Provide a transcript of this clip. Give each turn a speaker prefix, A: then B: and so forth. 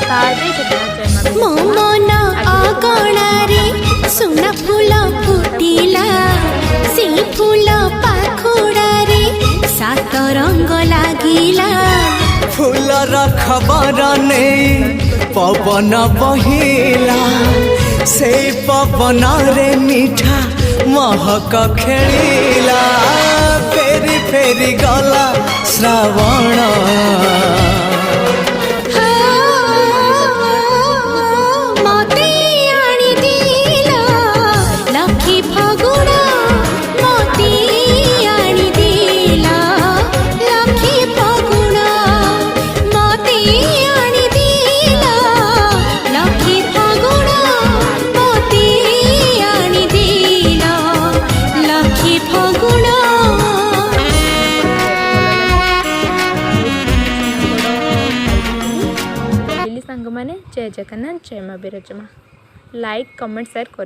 A: ମୋ ମନ ଅଗଣାରେ ସୁନା ଫୁଲ ଫୁଟିଲା, ସେଇ ଫୁଲ ପାଖୁଡ଼ାରେ ସାତ ରଙ୍ଗ ଲାଗିଲା।
B: फूलर खबर नहीं पवन बहिला, से पवन रे मीठा महक खेलिला। फेरी फेरी गला श्रावण,
A: मते आनी दिला लक्ष्मी फगुण, मते आनी दिला लक्ष्मी फगुण, मते आनी दिला लक्ष्मी फगुण, मते आनी दिला लक्ष्मी फगुण।
C: सांग मैंने जय जगन्नाथ जय माँ बिरजमा। लाइक कमेंट शेयर कर।